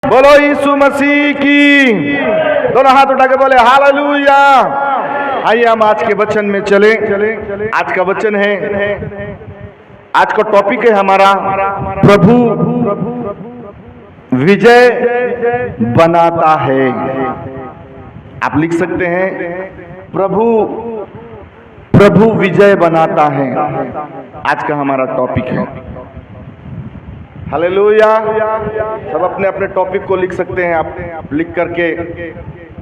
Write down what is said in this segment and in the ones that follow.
बोलो यीशु मसीह की। दोनों हाथ उठा के बोले हालेलुया। आइए हम आज के वचन में चले। आज का वचन है, आज का टॉपिक है हमारा, प्रभु विजय बनाता है। आप लिख सकते हैं, प्रभु विजय बनाता है। आज का हमारा टॉपिक है। हालेलुया। सब अपने अपने टॉपिक को लिख सकते हैं। आप लिख करके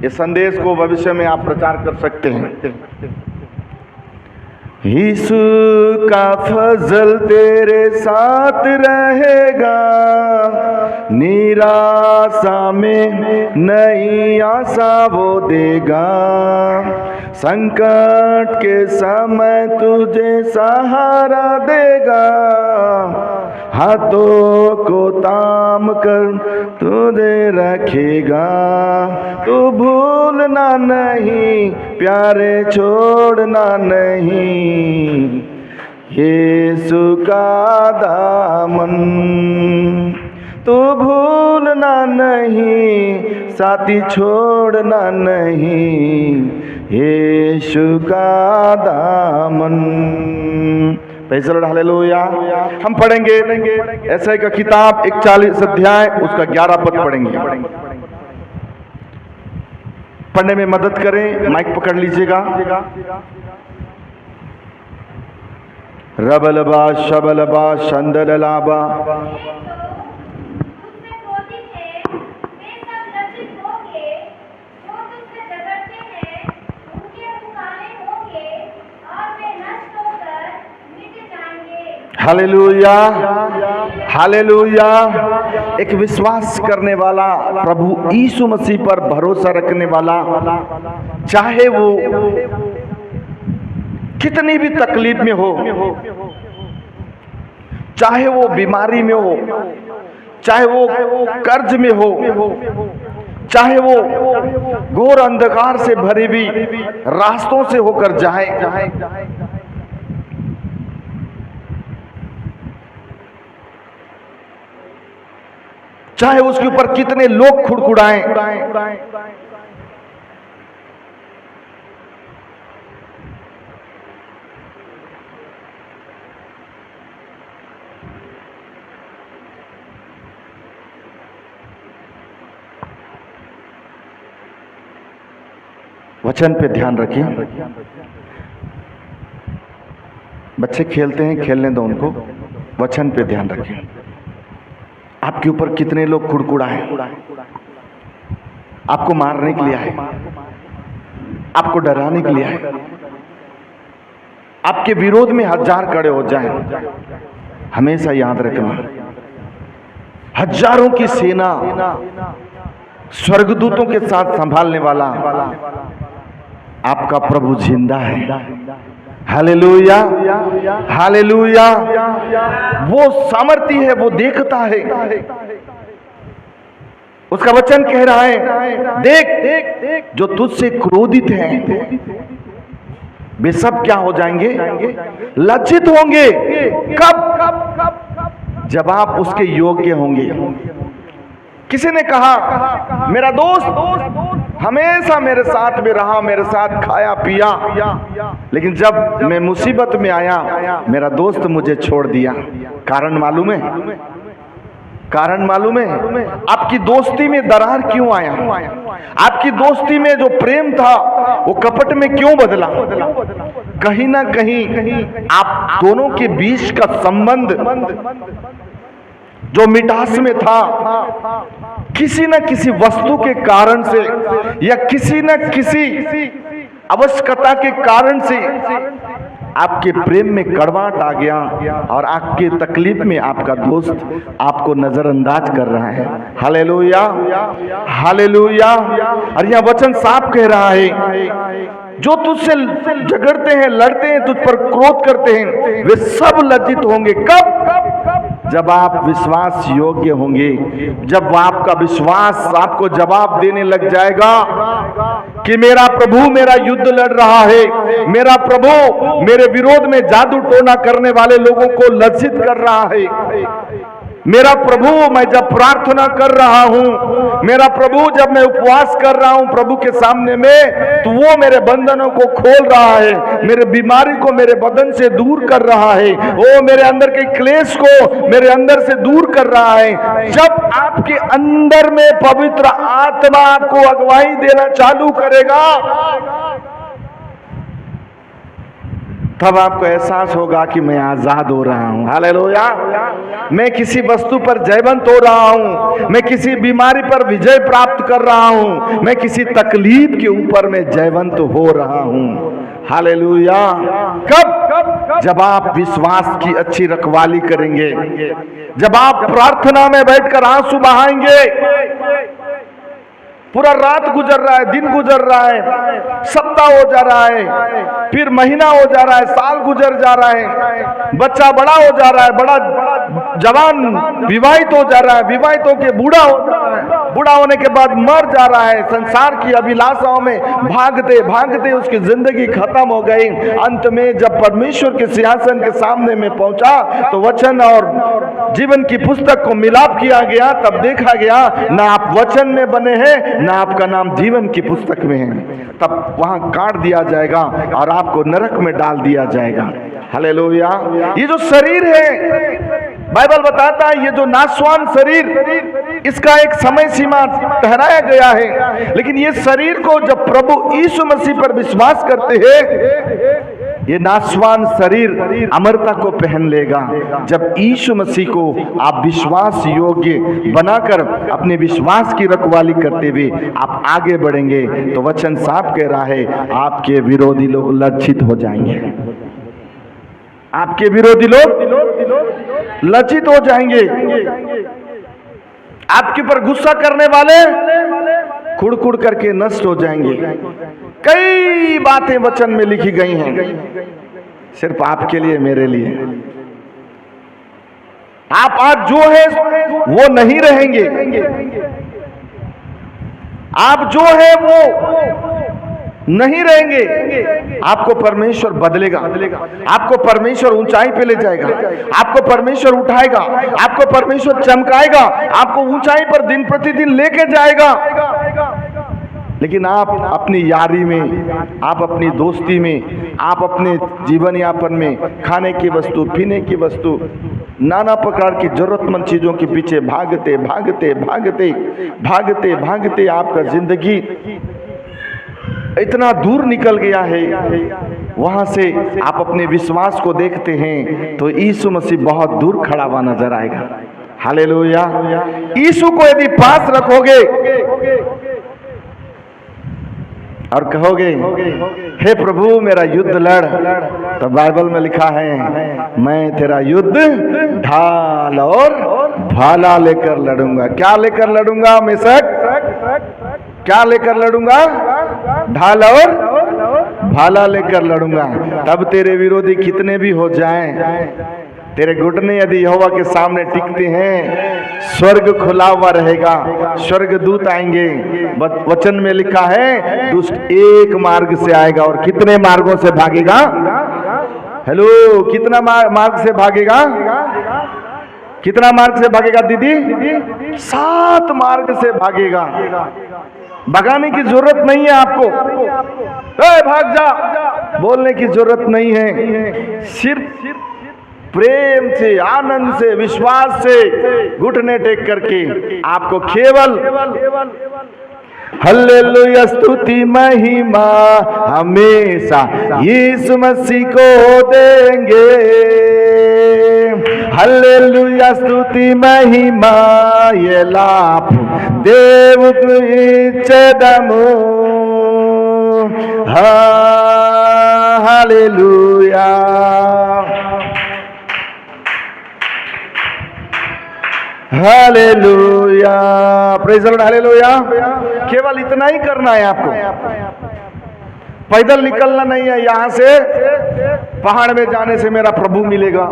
इस संदेश को भविष्य में आप प्रचार कर सकते हैं। यीशु का फजल तेरे साथ रहेगा, निराशा में नई आशा वो देगा। संकट के समय तुझे सहारा देगा, हाथों को थाम कर तुझे रखेगा। तू भूलना नहीं प्यारे, छोड़ना नहीं यीशु का दामन। तू भूलना नहीं साथी, छोड़ना नहीं यीशु का दामन। Praise the Lord, hallelujah. हम पढ़ेंगे एसाई का किताब 41 अध्याय उसका 11 पद पढ़ेंगे। पढ़ने में मदद करें, माइक पकड़ लीजिएगा। रबलबा शबलबा शंदललाबा। Hallelujah, hallelujah. एक विश्वास करने वाला, प्रभु यीशु मसीह पर भरोसा रखने वाला, चाहे वो कितनी भी तकलीफ में हो, चाहे वो बीमारी में हो, चाहे वो कर्ज में हो, चाहे वो घोर अंधकार से भरी हुई रास्तों से होकर जाए, चाहे उसके ऊपर कितने लोग खुड़खुड़ाएं, वचन पे ध्यान रखिए। बच्चे खेलते हैं, खेलने दो उनको। वचन पे ध्यान रखिए। आपके ऊपर कितने लोग खुड़खुड़ाए, आपको मारने के लिए आए, आपको डराने के लिए आए, आपके विरोध में हजार खड़े हो जाएं, हमेशा याद रखना, हजारों की सेना स्वर्गदूतों के साथ संभालने वाला आपका प्रभु जिंदा है। Hallelujah, hallelujah. वो सामर्थी है, वो देखता है। उसका वचन कह रहा है, देख जो तुझसे क्रोधित हैं वे सब क्या हो जाएंगे? लज्जित होंगे। कब? जब आप उसके योग्य होंगे। किसी ने कहा, मेरा दोस्त हमेशा मेरे साथ में रहा, मेरे साथ खाया पिया, लेकिन जब मैं मुसीबत में आया मेरा दोस्त मुझे छोड़ दिया। कारण मालूम है? कारण मालूम है? आपकी दोस्ती में दरार क्यों आया? आपकी दोस्ती में जो प्रेम था वो कपट में क्यों बदला? कहीं ना कहीं आप दोनों के बीच का संबंध जो मिठास में था, किसी न किसी वस्तु के कारण से या किसी न किसी आवश्यकता के कारण से आपके प्रेम में कड़वाहट आ गया और आपके तकलीफ में आपका दोस्त आपको नजरअंदाज कर रहा है। Hallelujah, hallelujah. और यह वचन साफ कह रहा है, जो तुझसे झगड़ते हैं, लड़ते हैं, तुझ पर क्रोध करते हैं, वे सब लज्जित होंगे। कब? जब आप विश्वास योग्य होंगे, जब आपका विश्वास आपको जवाब देने लग जाएगा कि मेरा प्रभु मेरा युद्ध लड़ रहा है, मेरा प्रभु मेरे विरोध में जादू टोना करने वाले लोगों को लज्जित कर रहा है, मेरा प्रभु, मैं जब प्रार्थना कर रहा हूं, मेरा प्रभु जब मैं उपवास कर रहा हूं प्रभु के सामने में, तो वो मेरे बंधनों को खोल रहा है, मेरे बीमारी को मेरे बदन से दूर कर रहा है, वो मेरे अंदर के क्लेश को मेरे अंदर से दूर कर रहा है। जब आपके अंदर में पवित्र आत्मा आपको अगुवाई देना चालू करेगा, तब आपको एहसास होगा कि मैं आजाद हो रहा हूं। हालेलुया। मैं किसी वस्तु पर जयवंत हो रहा हूं, मैं किसी बीमारी पर विजय प्राप्त कर रहा हूं, मैं किसी तकलीफ के ऊपर मैं जयवंत हो रहा हूं। हालेलुया। कब? जब आप विश्वास की अच्छी रखवाली करेंगे, जब आप प्रार्थना में बैठकर आंसू बहाएंगे। पूरा रात गुजर रहा है, दिन गुजर रहा है, सप्ताह हो जा रहा है, फिर महीना हो जा रहा है, साल गुजर जा रहा है, बच्चा बड़ा हो जा रहा है, बड़ा जवान विवाहित हो जा रहा है, विवाहित होके बूढ़ा हो जा रहा है, बूढ़ा होने के बाद मर जा रहा है, संसार की अभिलाषाओं में भागते भागते उसकी जिंदगी खत्म हो गई। अंत में जब परमेश्वर के सिंहासन के सामने में पहुंचा तो वचन और जीवन की पुस्तक को मिलाप किया गया। तब देखा गया ना आप वचन में बने हैं, ना आपका नाम जीवन की पुस्तक में है। तब वहां काट दिया जाएगा और आपको नरक में डाल दिया जाएगा। हालेलुया। ये जो शरीर है, बाइबल बताता है, ये जो नाशवान शरीर, इसका एक समय सीमा ठहराया गया है, लेकिन ये शरीर को जब प्रभु यीशु मसीह पर विश्वास करते हैं, ये नाशवान शरीर अमरता को पहन लेगा। जब यीशु मसीह को आप विश्वास योग्य बनाकर अपने विश्वास की रखवाली करते हुए आप आगे बढ़ेंगे, तो वचन साफ कह रहा है आपके विरोधी लोग लज्जित हो जाएंगे। आपके विरोधी लोग लज्जित हो जाएंगे। आपके ऊपर गुस्सा करने वाले खुड़ करके नष्ट हो जाएंगे। कई बातें वचन में लिखी गई हैं, सिर्फ आपके लिए, मेरे लिए। आप आज जो है वो नहीं रहेंगे, आप जो है वो नहीं रहेंगे। आपको परमेश्वर बदलेगा, आपको परमेश्वर ऊंचाई पे ले जाएगा, आपको परमेश्वर उठाएगा, आपको परमेश्वर चमकाएगा, आपको ऊंचाई पर दिन प्रतिदिन लेके जाएगा। लेकिन आप अपनी यारी में, आप अपनी दोस्ती में, आप अपने जीवन यापन में खाने की वस्तु, पीने की वस्तु, नाना प्रकार की जरूरतमंद चीजों के पीछे भागते भागते भागते भागते भागते आपका जिंदगी इतना दूर निकल गया है। वहां से आप अपने विश्वास को देखते हैं तो यीशु मसीह बहुत दूर खड़ा हुआ नजर आएगा। हालेलुया। यीशु को यदि पास रखोगे और कहोगे हे प्रभु मेरा युद्ध लड़, तो बाइबल में लिखा है मैं तेरा युद्ध ढाल और भाला लेकर लड़ूंगा। क्या लेकर लड़ूंगा? मेषक, क्या लेकर लड़ूंगा? ढाल और भाला लेकर लड़ूंगा। तब तेरे विरोधी कितने भी हो जाएं, तेरे घुटने यदि यहोवा के सामने टिकते हैं, स्वर्ग खुला हुआ रहेगा, स्वर्ग दूत आएंगे। वचन में लिखा है दुष्ट एक मार्ग से आएगा और कितने मार्गों से भागेगा? हेलो, कितना मार्ग से भागेगा? कितना मार्ग से भागेगा दीदी? 7 मार्ग से भागेगा। भगाने की जरूरत नहीं है आपको, भाग जा बोलने की जरूरत नहीं है। सिर्फ प्रेम से, आनंद से, विश्वास से घुटने टेक करके आपको केवल हल्लेलुया स्तुति महिमा हमेशा यीशु मसीह को देंगे। हल्लेलुया स्तुति महिमा ये लाभ देव इच्छेदमु। Hallelujah. Hallelujah, praise the Lord, hallelujah. केवल इतना ही करना है आपको, पैदल निकलना नहीं है। यहां से पहाड़ में जाने से मेरा प्रभु मिलेगा।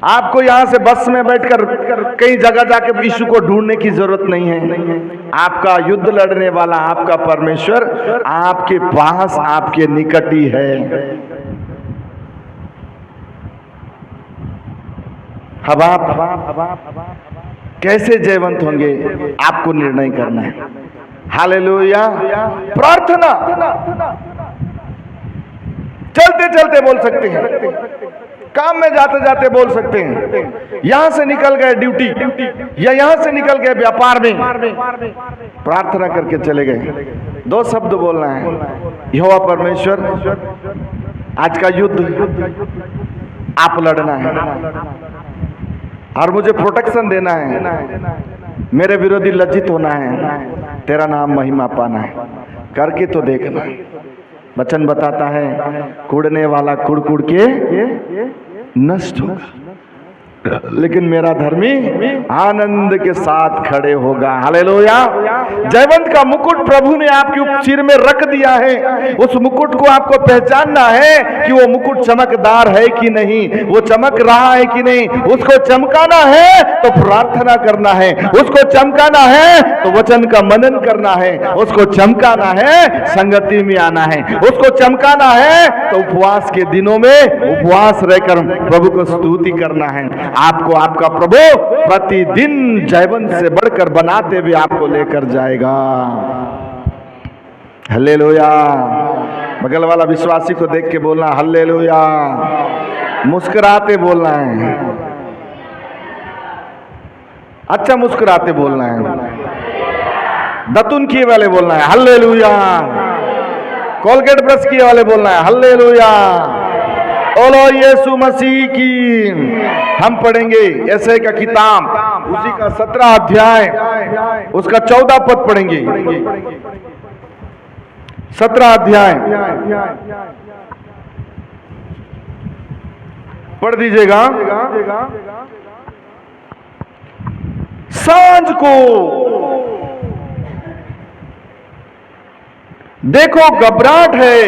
आपको यहां से बस में बैठकर कई जगह जाके यीशु को ढूंढने की जरूरत नहीं है। आपका युद्ध लड़ने वाला आपका परमेश्वर आपके पास, आपके निकट ही है। अब आप कैसे जयवंत होंगे आपको निर्णय करना है। हालेलुया। प्रार्थना चलते चलते बोल सकते हैं, काम में जाते जाते बोल सकते हैं, यहां से निकल गए ड्यूटी या यहां से निकल गए व्यापार में, प्रार्थना करके चले गए। 2 शब्द बोलना है, यहोवा परमेश्वर आज का युद्ध आप लड़ना है और मुझे प्रोटेक्शन देना है, मेरे विरोधी लज्जित होना है, तेरा नाम महिमा पाना है। करके तो देखना। वचन बताता है कूड़ने वाला कुड़ कुड़ के नष्ट होगा, लेकिन मेरा धर्मी आनंद के साथ खड़े होगा। हालेलुया। जयवंत का मुकुट प्रभु ने आपके सिर में रख दिया है। उस मुकुट को आपको पहचानना है कि वो मुकुट चमकदार है कि नहीं, वो चमक रहा है कि नहीं। उसको चमकाना है तो प्रार्थना करना है, उसको चमकाना है तो वचन का मनन करना है, उसको चमकाना है संगति में आना है, उसको चमकाना है तो उपवास के दिनों में उपवास रहकर प्रभु को स्तुति करना है। आपको आपका प्रभु प्रतिदिन जयवंत से बढ़कर बनाते हुए आपको लेकर जाएगा। हालेलुया। बगल वाला विश्वासी को देख के बोलना हालेलुया। मुस्कुराते बोलना है, अच्छा मुस्कुराते बोलना है, दतुन किए वाले बोलना है हालेलुया, कोलगेट ब्रश किए वाले बोलना है हालेलुया। बोलो यीशु मसीह की। हम पढ़ेंगे ऐसे का किताब, उसी का 17 अध्याय, उसका 14 पद पढ़ेंगे। 17 अध्याय पढ़ दीजिएगा। सांझ को देखो घबराहट है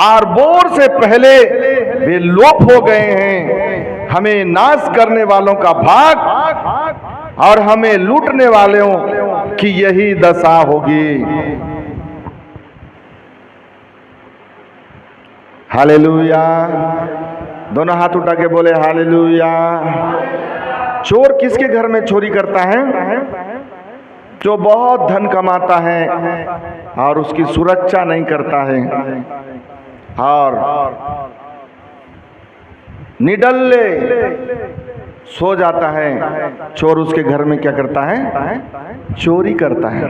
और बोर से पहले वे लोप हो गए हैं। हमें नाश करने वालों का भाग और हमें लूटने वालों की यही दशा होगी। हालेलुया। दोनों हाथ उठा के बोले हालेलुया। चोर किसके घर में चोरी करता है? जो बहुत धन कमाता है और उसकी सुरक्षा नहीं करता है और निडल्ले सो जाता है। चोर उसके घर में क्या करता है? चोरी करता है।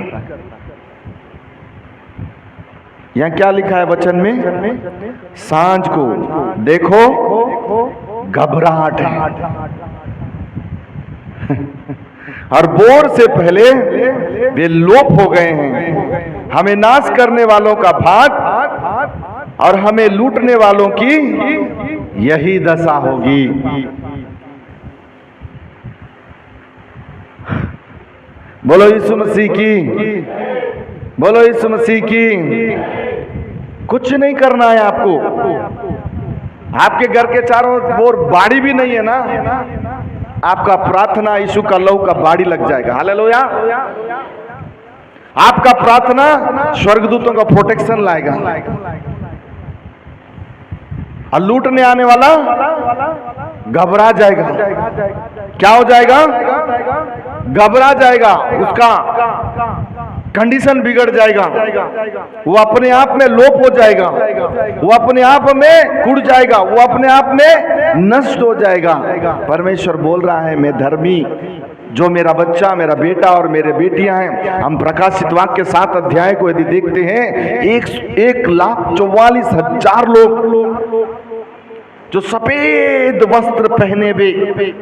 यहाँ क्या लिखा है वचन में? सांझ को देखो घबराहट है और बोर से पहले वे लोप हो गए हैं। हमें नाश करने वालों का भाग और हमें लूटने वालों की यही दशा होगी। बोलो यीशु मसीह की। बोलो यीशु मसीह की। कुछ नहीं करना है आपको। आपके घर के चारों ओर बाड़ी भी नहीं है ना, आपका प्रार्थना यीशु का लहू का बाड़ी लग जाएगा। हालेलुया। आपका प्रार्थना स्वर्गदूतों का प्रोटेक्शन लाएगा और लूटने आने वाला घबरा जाएगा। क्या हो जाएगा? घबरा जाएगा, उसका कंडीशन बिगड़ जाएगा, वो अपने आप में लोप हो जाएगा, वो अपने आप में कुड़ जाएगा, वो अपने आप में नष्ट हो जाएगा। परमेश्वर बोल रहा है मैं धर्मी, जो मेरा बच्चा, मेरा बेटा और मेरे बेटियां हैं। हम प्रकाशित वाक्य 7 अध्याय को यदि देखते हैं, 1,44,000 लोग जो सफेद वस्त्र पहने हुए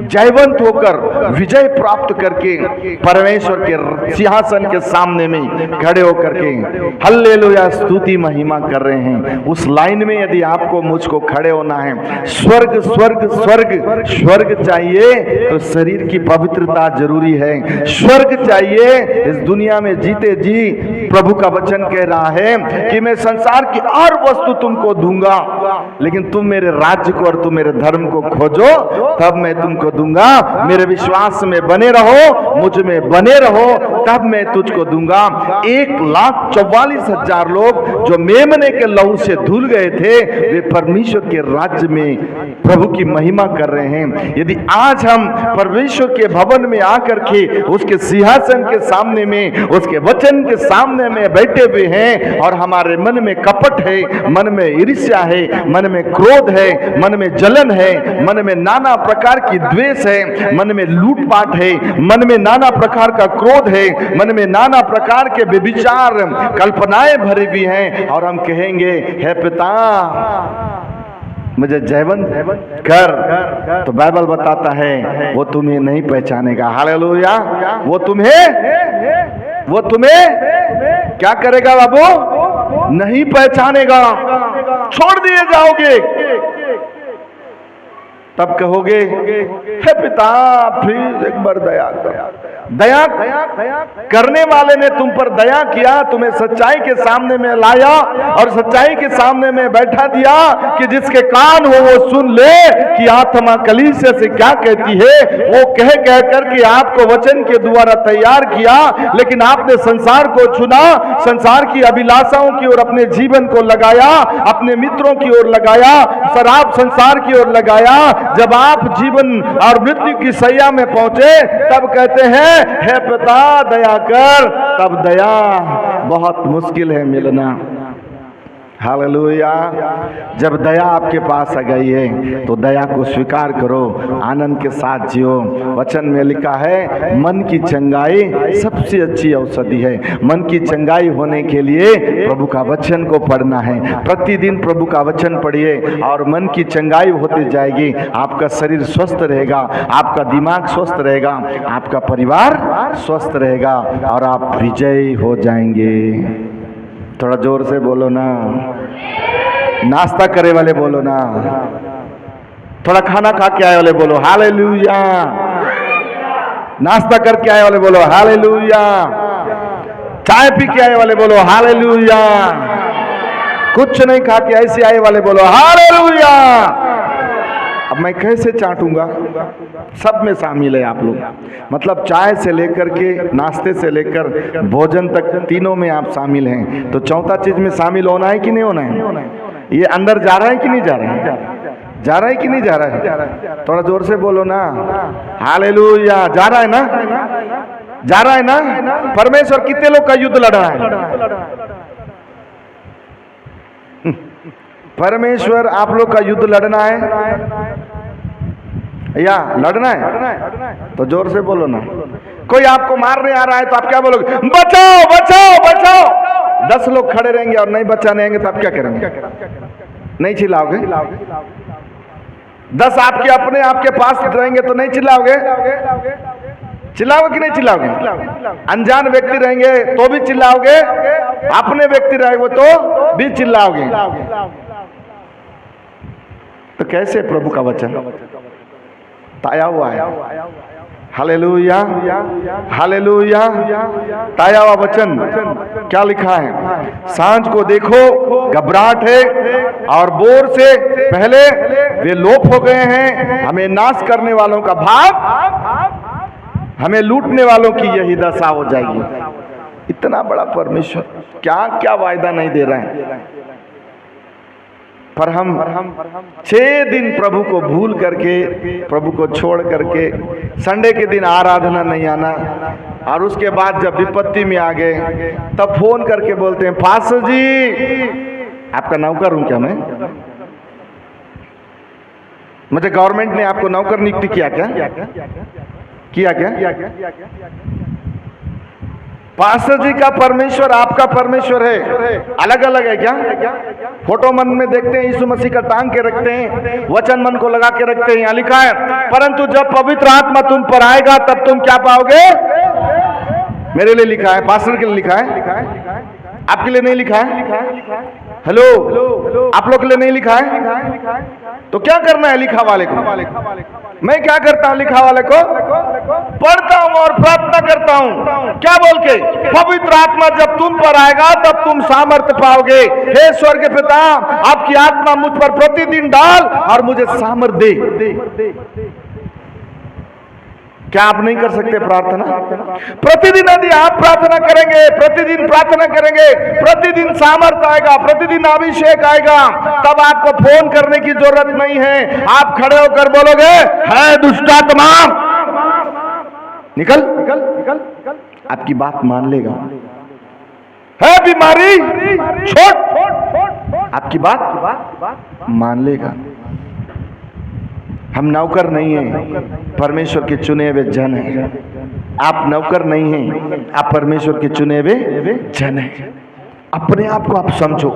जयवंत होकर विजय प्राप्त करके परमेश्वर के सिंहासन के सामने में खड़े होकर के हल्लेलुया स्तुति महिमा कर रहे हैं। उस लाइन में यदि आपको मुझको खड़े होना है, स्वर्ग स्वर्ग स्वर्ग स्वर्ग चाहिए तो शरीर की पवित्रता जरूरी है। स्वर्ग चाहिए इस दुनिया में जीते जी। प्रभु का वचन कह रहा है कि मैं संसार की हर वस्तु तुमको दूंगा, लेकिन तुम मेरे राज्य को और तुम मेरे धर्म को खोजो, तब मैं तुमको दूंगा। मेरे विश्वास में बने रहो, मुझ में बने रहो, तब मैं तुझको दूंगा। 1,44,000 लोग जो मेमने के लहू से धुल गए थे, वे परमेश्वर के राज्य में प्रभु की महिमा कर रहे हैं। यदि आज हम परमेश्वर के भवन में आकर के उसके सिंहासन के सामने में, उसके वचन के सामने में बैठे हुए हैं और हमारे मन में कपट है, मन में ईर्ष्या है, मन में क्रोध है, मन में जलन है, मन में नाना प्रकार की द्वेष है, मन में लूटपाट है, मन में नाना प्रकार का क्रोध है, मन में नाना प्रकार के व्यभिचार कल्पनाएं भरी हुई हैं, और हम कहेंगे हे पिता मुझे जयवंत कर, तो बाइबल बताता है वो तुम्हें नहीं पहचानेगा। हालेलुया। वो तुम्हें क्या करेगा बाबू? नहीं पहचानेगा, छोड़ दिए जाओगे। तब कहोगे हे पिता फिर एक बार दया कर। दया करने वाले ने तुम पर दया किया, तुम्हें सच्चाई के सामने में लाया और सच्चाई के सामने में बैठा दिया कि जिसके कान हो वो सुन ले कि आत्मा कलीसिया से क्या कहती है। वो कह करके आपको वचन के द्वारा तैयार किया, लेकिन आपने संसार को चुना, संसार की अभिलाषाओं की ओर अपने जीवन को लगाया, अपने मित्रों की ओर लगाया, शराब संसार की ओर लगाया। जब आप जीवन और मृत्यु की सैया में पहुंचे, तब कहते हैं हे पिता दया कर। तब दया बहुत मुश्किल है मिलना। हालेलुया। जब दया आपके पास आ गई है तो दया को स्वीकार करो, आनंद के साथ जियो। वचन में लिखा है मन की चंगाई सबसे अच्छी औषधि है। मन की चंगाई होने के लिए प्रभु का वचन को पढ़ना है। प्रतिदिन प्रभु का वचन पढ़िए और मन की चंगाई होती जाएगी। आपका शरीर स्वस्थ रहेगा, आपका दिमाग स्वस्थ रहेगा, आपका परिवार स्वस्थ रहेगा और आप विजयी हो जाएंगे। थोड़ा जोर से बोलो ना। नाश्ता करे वाले बोलो ना। थोड़ा खाना खा के आए वाले बोलो हालेलुया। नाश्ता करके आए वाले बोलो हालेलुया। चाय पी के आए वाले बोलो हालेलुया। कुछ नहीं खा के ऐसे आए वाले बोलो हालेलुया। अब मैं कैसे चाटूंगा? सब में शामिल है आप लोग। मतलब चाय से लेकर के नाश्ते से लेकर भोजन तक तीनों में आप शामिल हैं। तो चौथा चीज में शामिल होना है कि नहीं होना है? ये अंदर जा रहा है कि नहीं जा रहा है? जा रहा है कि नहीं जा रहा है? थोड़ा जोर से बोलो ना हालेलुया। जा रहा है ना? जा रहा है ना? परमेश्वर कितने लोग का युद्ध लड़ रहा है? परमेश्वर आप लोग का युद्ध लड़ना है या लड़ना है? तो जोर से बोलो ना। कोई आपको मारने आ रहा है तो आप क्या बोलोगे? बचाओ बचाओ बचाओ। 10 लोग खड़े रहेंगे और नहीं बचाने आएंगे तो आप क्या करेंगे? नहीं चिल्लाओगे? 10 आपके अपने आपके पास रहेंगे तो नहीं चिल्लाओगे? चिल्लाओगे कि नहीं चिल्लाओगे? अनजान व्यक्ति रहेंगे तो भी चिल्लाओगे, अपने व्यक्ति रहेंगे तो भी चिल्लाओगे। तो कैसे प्रभु का वचन ताया हुआ है? Hallelujah hallelujah. ताया हुआ वचन क्या लिखा है? सांझ को देखो घबराहट है और बोर से पहले वे लोप हो गए हैं। हमें नाश करने वालों का भाग, हमें लूटने वालों की यही दशा हो जाएगी। इतना बड़ा परमेश्वर क्या क्या वायदा नहीं दे रहे हैं, पर हम 6 दिन प्रभु को भूल करके, प्रभु को छोड़ करके संडे के दिन आराधना नहीं आना, और उसके बाद जब विपत्ति में आ गए तब फोन करके बोलते हैं पास्टर जी आपका नौकर हूं क्या मैं? मुझे गवर्नमेंट ने आपको नौकर नियुक्ति किया क्या? किया क्या? पास्टर जी का परमेश्वर आपका परमेश्वर है, अलग अलग है क्या? फोटो मन में देखते हैं यीशु मसीह का टांग के रखते हैं, वचन मन को लगा के रखते हैं। यहाँ लिखा है परंतु जब पवित्र आत्मा तुम पर आएगा तब तुम क्या पाओगे? मेरे लिए लिखा है, पास्टर के लिए लिखा है, आपके लिए नहीं लिखा है। हेलो, आप लोग के लिए नहीं लिखा है। तो क्या करना है लिखा वाले को? मैं क्या करता हूं? लिखा वाले को पढ़ता हूं और प्रार्थना करता हूं, क्या बोल के? पवित्र आत्मा जब तुम पर आएगा तब तुम सामर्थ्य पाओगे। हे स्वर्ग पिता, आपकी आत्मा मुझ पर प्रतिदिन डाल और मुझे सामर्थ्य दे। क्या आप नहीं कर सकते प्रार्थना? प्रतिदिन यदि आप प्रार्थना करेंगे, प्रतिदिन प्रार्थना करेंगे, प्रतिदिन सामर्थ्य आएगा, प्रतिदिन अभिषेक आएगा, तब आपको फोन करने की जरूरत नहीं है। आप खड़े होकर बोलोगे, है दुष्टात्मा निकल निकल निकल, आपकी बात मान लेगा। है बीमारी छोड़, आपकी बात मान लेगा। हम नौकर नहीं हैं, परमेश्वर के चुने हुए जन हैं। आप नौकर नहीं हैं, आप परमेश्वर के चुने हुए जन हैं। अपने आप को आप समझो,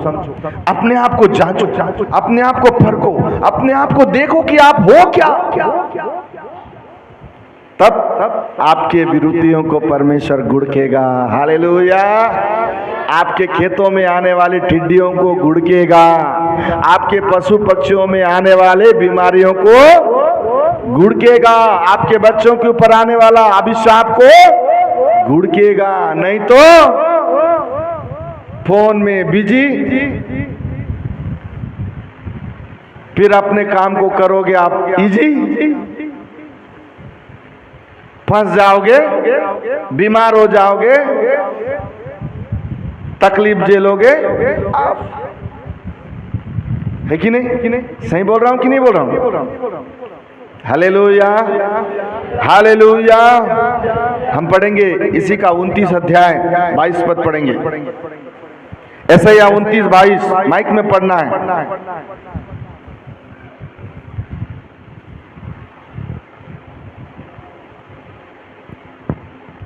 अपने आप को जांचो, अपने आप को परखो, अपने आप को देखो कि आप हो क्या। तब आपके विरोधियों को परमेश्वर गुड़केगा। हालेलुया। आपके खेतों में आने वाली टिड्डियों को गुड़केगा, आपके पशु पक्षियों में आने वाले बीमारियों को गुड़केगा, आपके बच्चों के ऊपर आने वाला अभिशाप को गुड़केगा। नहीं तो फोन में बिजी, फिर अपने काम को करोगे आप इजी, फंस जाओगे, बीमार हो जाओगे, तकलीफ झेलोगे आप। है कि नहीं? सही बोल रहा हूं कि नहीं बोल रहा हूं? Hallelujah, hallelujah. हम पढ़ेंगे इसी का 29 अध्याय 22 पद पढ़ेंगे। ऐसा ही 29-22 माइक में पढ़ना है।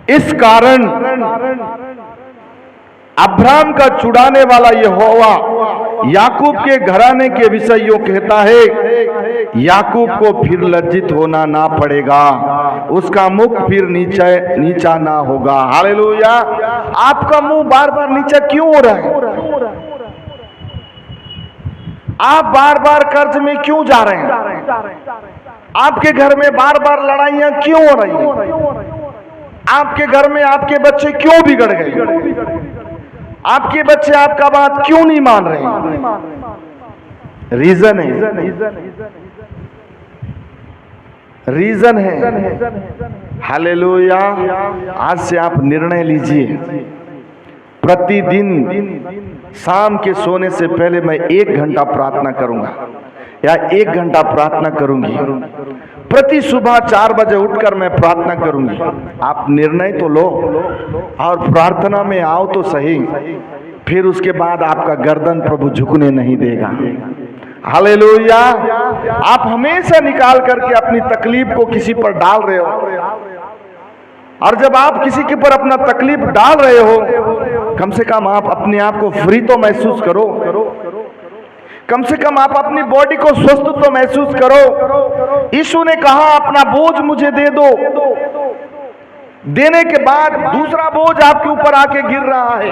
इस कारण अब्राहम का छुड़ाने वाला यहोवा याकूब के घराने के विषय यो कहता है, याकूब को फिर लज्जित होना ना पड़ेगा, उसका मुख फिर नीचा ना होगा। हालेलुया। आपका मुंह बार बार नीचा क्यों हो रहा है? आप बार बार कर्ज में क्यों जा रहे हैं? आपके घर में बार बार लड़ाइयां क्यों हो रही हैं? आपके घर में आपके बच्चे क्यों बिगड़ गए? आपके बच्चे आपका बात क्यों नहीं मान रहे? रीजन है। हालेलुया। आज से आप निर्णय लीजिए, प्रतिदिन शाम के सोने से पहले मैं 1 घंटा प्रार्थना करूंगा या 1 घंटा प्रार्थना करूंगी। प्रति सुबह 4 बजे उठकर मैं प्रार्थना करूंगी। आप निर्णय तो लो और प्रार्थना में आओ तो सही, फिर उसके बाद आपका गर्दन प्रभु झुकने नहीं देगा। हालेलुया। आप हमेशा निकाल करके अपनी तकलीफ को किसी पर डाल रहे हो, और जब आप किसी के ऊपर अपना तकलीफ डाल रहे हो, कम से कम आप अपने आप को फ्री तो महसूस करो, कम से कम आप अपनी बॉडी को स्वस्थ तो महसूस करो। यीशु ने कहा अपना बोझ मुझे दे दो। देने के बाद दूसरा बोझ आपके ऊपर आके गिर रहा है,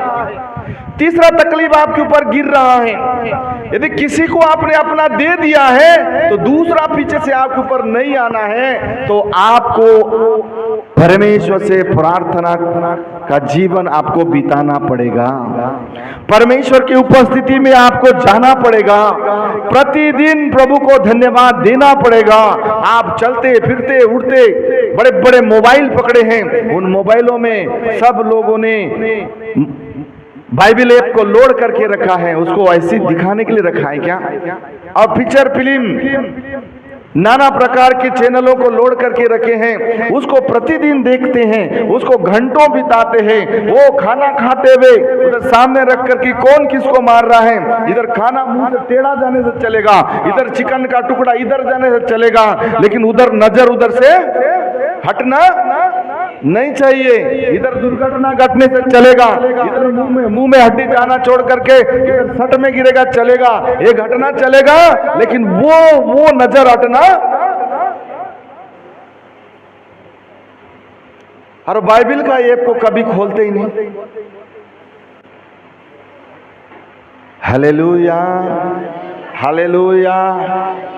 तीसरा तकलीफ आपके ऊपर गिर रहा है। यदि किसी को आपने अपना दे दिया है तो दूसरा पीछे से आपके ऊपर नहीं आना है, तो आपको परमेश्वर से प्रार्थना का जीवन आपको बिताना पड़ेगा। परमेश्वर की उपस्थिति में आपको जाना पड़ेगा, प्रतिदिन प्रभु को धन्यवाद देना पड़ेगा। आप चलते फिरते उठते बड़े बड़े मोबाइल पकड़े हैं, उन मोबाइलों में सब लोगों ने बाइबल ऐप को लोड करके रखा है, उसको ऐसे दिखाने के लिए रखा है क्या? और पिक्चर फिल्म नाना प्रकार के चैनलों को लोड करके रखे हैं, उसको प्रतिदिन देखते हैं, उसको घंटों बिताते हैं। वो खाना खाते हुए उधर सामने रख करके कौन किसको मार रहा है, इधर खाना मुंह से टेढ़ा जाने से चलेगा, इधर चिकन का टुकड़ा इधर जाने से चलेगा, लेकिन उधर नजर उधर से हटना नहीं चाहिए। इधर दुर्घटना घटने से चलेगा, इधर मुंह में हड्डी जाना छोड़ करके इधर सट में गिरेगा चलेगा, ये घटना चलेगा, लेकिन वो नजर हटना। और बाइबल का ऐप को कभी खोलते ही नहीं। Hallelujah, hallelujah.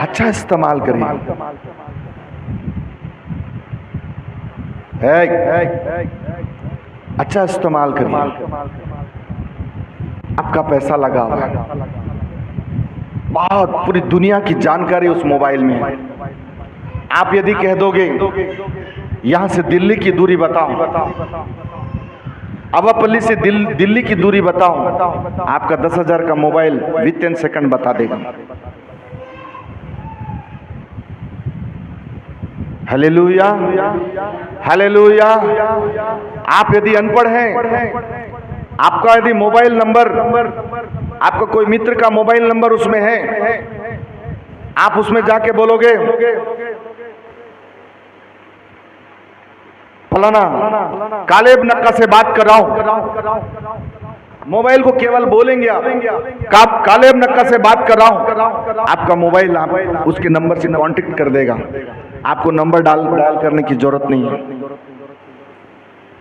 अच्छा इस्तेमाल करिए। अच्छा इस्तेमाल करिए। आपका पैसा लगा हुआ है, बहुत पूरी दुनिया की जानकारी उस मोबाइल में है। आप यदि कह दोगे यहां से दिल्ली की दूरी बताओ, अवापल्ली से दिल्ली की दूरी बताओ, आपका 10,000 का मोबाइल विद इन सेकंड बता देगा। Hallelujah, hallelujah. आप यदि अनपढ़ हैं, आपका यदि मोबाइल नंबर, आपका कोई मित्र का मोबाइल नंबर उसमें है, आप उसमें जाके बोलोगे फलाना कालेब नक्का से बात कर रहा हूं, मोबाइल को केवल बोलेंगे आप कालेब नक्का से बात कर रहा हूं, आपका मोबाइल आप उसके नंबर से कांटेक्ट कर देगा। आपको नंबर डाल करने की जरूरत नहीं है।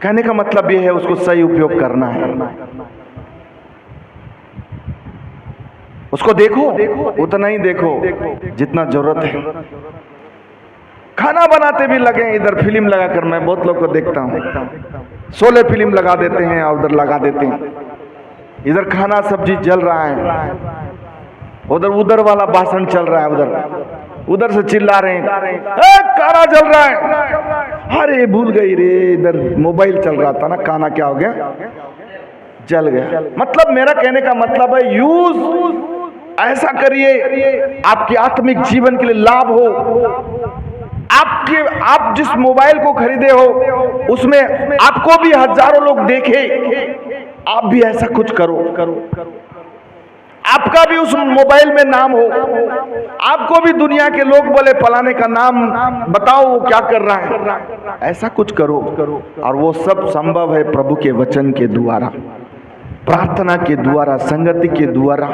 कहने का मतलब यह है उसको सही उपयोग करना है। उसको देखो, उतना ही देखो जितना जरूरत है। खाना बनाते भी लगे इधर फिल्म लगाकर, मैं बहुत लोग को देखता हूं, 16 फिल्म लगा देते हैं और उधर लगा देते हैं। इधर खाना सब्जी जल रहा है, उधर वाला भाषण चल रहा है, उधर से चिल्ला रहे हैं खाना जल रहा है। अरे भूल गई रे, इधर मोबाइल चल रहा था ना, खाना क्या हो गया, जल गया। मतलब मेरा कहने का मतलब है यूज ऐसा करिए आपके आत्मिक जीवन के लिए लाभ हो। आप जिस मोबाइल को खरीदे हो उसमें आपको भी हजारों लोग देखे, आप भी ऐसा कुछ करो, आपका भी उस मोबाइल में नाम हो, आपको भी दुनिया के लोग बोले फलाने का नाम बताओ वो क्या कर रहा है। ऐसा कुछ करो, और वो सब संभव है प्रभु के वचन के द्वारा, प्रार्थना के द्वारा, संगति के द्वारा।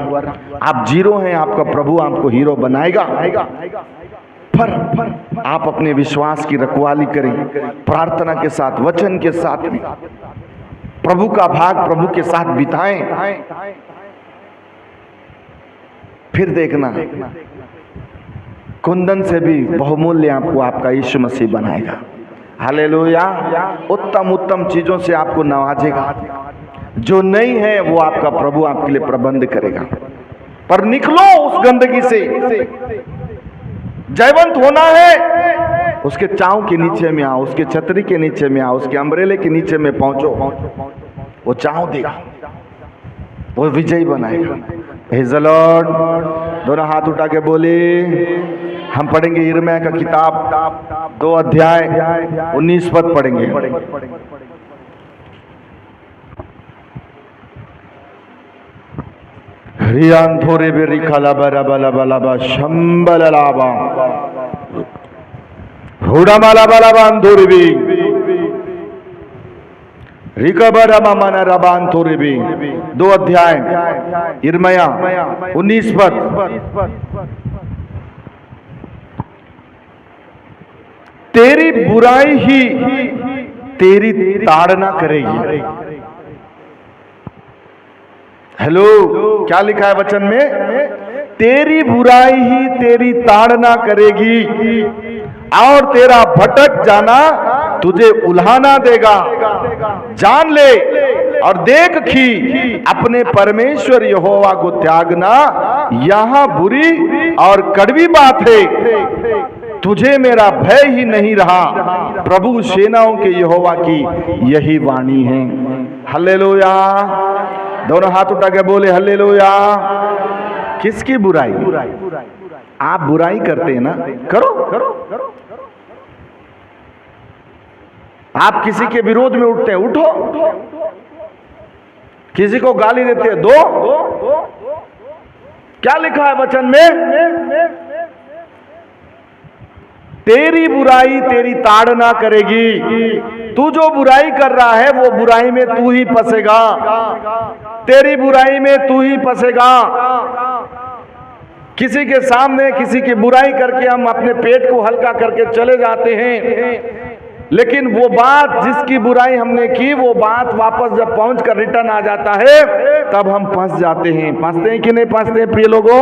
आप जीरो हैं, आपका प्रभु आपको हीरो बनाएगा। पर आप अपने विश्वास की रखवाली करें, प्रार्थना के साथ, वचन के साथ में प्रभु का भाग प्रभु के साथ बिताएं। फिर देखना कुंदन से भी बहुमूल्य आपको आपका यीशु मसीह बनाएगा। हालेलुया। उत्तम उत्तम चीजों से आपको नवाजेगा। जो नहीं है वो आपका प्रभु आपके लिए प्रबंध करेगा। पर निकलो उस गंदगी से। जयवंत होना है, उसके छांव के नीचे में आओ, उसके छतरी के नीचे में आओ, उसके अम्ब्रेले के नीचे में पहुंचो। वो छांव देगा, वो विजयी बनाएगा। Praise the Lord. दोनों हाथ उठा के बोले। हम पढ़ेंगे यिर्मयाह का किताब 2 अध्याय 19 पद पढ़ेंगे। रियांथोरे बेरिखाला बरा बला बला बा शंबललाबा हुडामाला बला बांधोरेबी रिकबरा मामाना रबांथोरेबी। 2 अध्याय यिर्मयाह 19 पद। तेरी बुराई ही तेरी ताड़ना करेगी। हेलो, क्या लिखा है वचन में? तेरी बुराई ही तेरी ताड़ना करेगी और तेरा भटक जाना तुझे उल्हाना देगा। जान ले और देख कि अपने परमेश्वर यहोवा को त्यागना यहां बुरी और कड़वी बात है। तुझे मेरा भय ही नहीं रहा, प्रभु सेनाओं के यहोवा की यही वाणी है। हल्लेलुया। दोनों हाथ उठा के बोले हल्लेलुया। किसकी बुराई? आप बुराई करते हैं ना, करो करो करो। आप किसी के विरोध में उठते हैं, उठो। किसी को गाली देते हैं, दो। क्या लिखा है वचन में? तेरी बुराई तेरी ताड़ना करेगी। तू जो बुराई कर रहा है वो बुराई में तू ही फंसेगा। तेरी बुराई में तू ही फंसेगा। किसी के सामने किसी की बुराई करके हम अपने पेट को हल्का करके चले जाते हैं, लेकिन वो बात जिसकी बुराई हमने की वो बात वापस जब पहुंच कर रिटर्न आ जाता है तब हम फंस जाते हैं। फंसते हैं कि नहीं फंसते हैं प्रिय लोगों?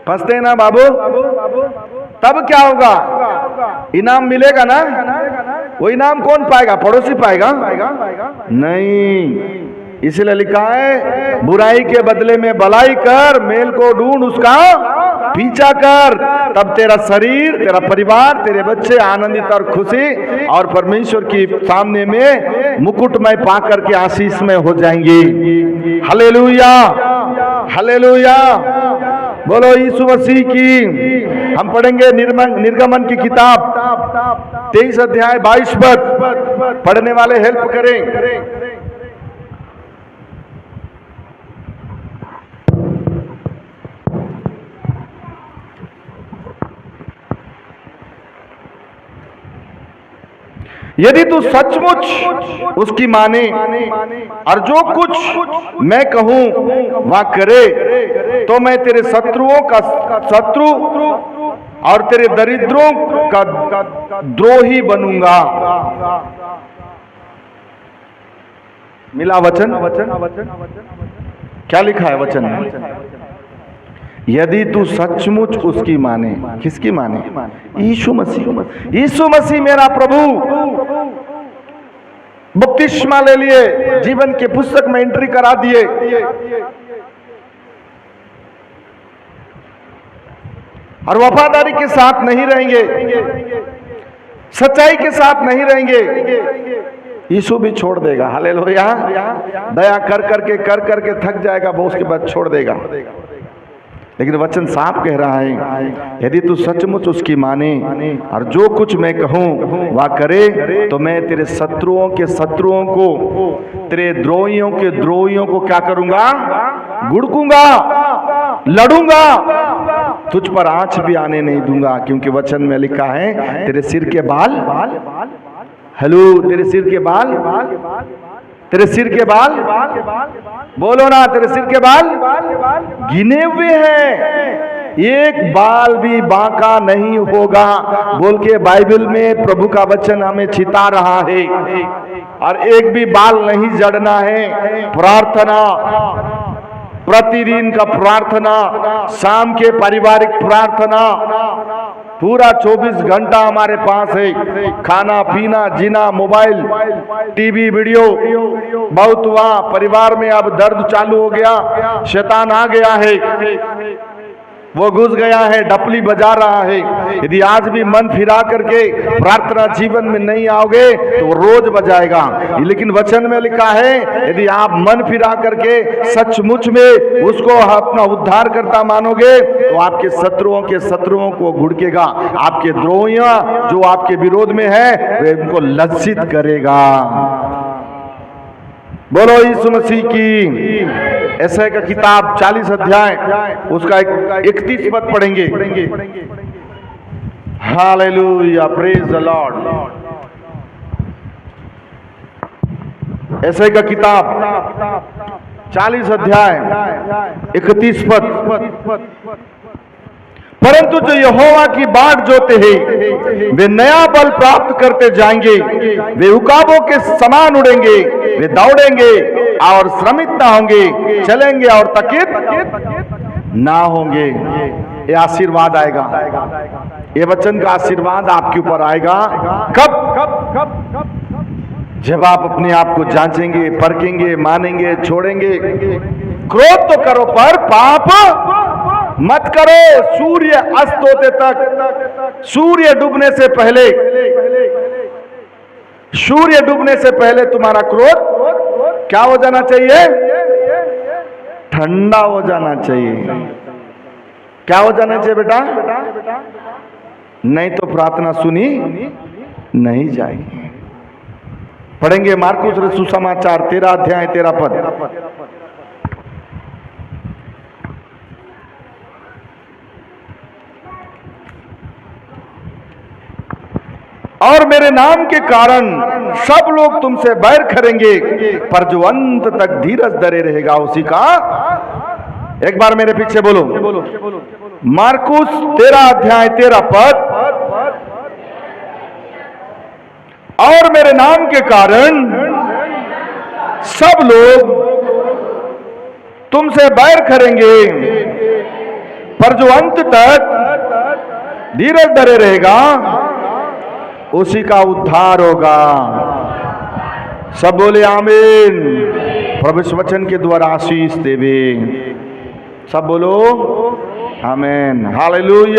फंसते हैं ना बाबू? तब क्या होगा? इनाम मिलेगा ना? वो इनाम कौन पाएगा? पड़ोसी पाएगा? नहीं। इसलिए लिखा है, बुराई के बदले में भलाई कर, मेल को ढूंढ उसका पीछा कर, तब तेरा शरीर, तेरा परिवार, तेरे बच्चे आनंदित और खुशी और परमेश्वर की सामने में मुकुटमय पा करके आशीष में हो जाएंगे। हालेलुया, हालेलुया, बोलो यीशु मसीह की। हम पढ़ेंगे निर्गमन की किताब 23 अध्याय 22 पद। पढ़ने वाले हेल्प करें। यदि तू सचमुच उसकी माने और जो कुछ मैं कहूं वह करे, तो मैं तेरे शत्रुओं का शत्रु और तेरे दरिद्रों का द्रोही बनूंगा। मिला वचन? क्या लिखा है वचन में? यदि तू सचमुच उसकी माने। किसकी माने? यीशु मसीह। यीशु मसीह मेरा प्रभु। बपतिस्मा ले लिए, जीवन के पुस्तक में एंट्री करा दिए, और वफादारी के साथ नहीं रहेंगे, सच्चाई के साथ नहीं रहेंगे, यीशु भी छोड़ देगा। हालेलुया। दया कर करके थक जाएगा, वो उसके बाद छोड़ देगा। लेकिन वचन साफ कह रहा है, यदि तू सचमुच उसकी माने और जो कुछ मैं कहूं वह करे, तो मैं तेरे शत्रुओं के शत्रुओं को, तेरे द्रोहियों के द्रोहियों को क्या करूंगा? गुड़कूंगा, लड़ूंगा, तुझ पर आंच भी आने नहीं दूंगा। क्योंकि वचन में लिखा है, तेरे सिर के बाल, हेलो, तेरे सिर के बाल, तेरे सिर के बाल, बोलो ना, तेरे सिर के बाल गिने हुए हैं, एक बाल भी बांका नहीं होगा बोल के बाइबल में प्रभु का वचन हमें चिता रहा है। और एक भी बाल नहीं जड़ना है। प्रार्थना, प्रतिदिन का प्रार्थना, शाम के पारिवारिक प्रार्थना, पूरा 24 घंटा हमारे पास है। खाना पीना, जीना, मोबाइल, टीवी, वीडियो बहुत हुआ। परिवार में अब दर्द चालू हो गया, शैतान आ गया है, वो घुस गया है, डपली बजा रहा है। यदि आज भी मन फिरा करके प्रार्थना जीवन में नहीं आओगे तो वो रोज बजाएगा। लेकिन वचन में लिखा है, यदि आप मन फिरा करके सचमुच में उसको अपना उद्धार करता मानोगे तो आपके शत्रुओं के शत्रुओं को घुड़केगा। आपके द्रोहियां जो आपके विरोध में है वे उनको लज्जित करेगा। बोलो यीशु मसीह की। एसाया का किताब 40 अध्याय उसका 31 पद पढ़ेंगे। Hallelujah, praise the Lord. Isaiah का किताब 40 अध्याय 31 पद। परंतु जो यहोवा की बाट जोते हैं वे नया बल प्राप्त करते जाएंगे, वे उकाबों के समान उड़ेंगे, वे दौड़ेंगे और श्रमित ना होंगे, चलेंगे और थकित ना होंगे। ये आशीर्वाद आएगा, ये वचन का आशीर्वाद आपके ऊपर आएगा। कब? जब आप अपने आप को जांचेंगे, परखेंगे, मानेंगे, छोड़ेंगे। क्रोध तो करो पर पाप मत करो। सूर्य अस्त होते तक, सूर्य डूबने से पहले, सूर्य डूबने से पहले तुम्हारा क्रोध क्या हो जाना चाहिए? ठंडा हो जाना चाहिए। क्या हो जाना चाहिए बेटा? नहीं तो प्रार्थना सुनी नहीं जाएगी। पढ़ेंगे मार्कुस सुसमाचार 13 अध्याय 13 पद। और मेरे नाम के कारण सब लोग तुमसे बैर करेंगे, पर जो अंत तक धीरज धरे रहेगा उसी का। एक बार मेरे पीछे बोलो, मार्कुस 13 अध्याय 13 पद। और मेरे नाम के कारण सब लोग तुमसे बैर करेंगे, पर जो अंत तक धीरज धरे रहेगा उसी का उद्धार होगा। सब बोले आमीन। प्रभु इस वचन के द्वारा आशीष देवे। सब बोलो आमीन। हालेलुया।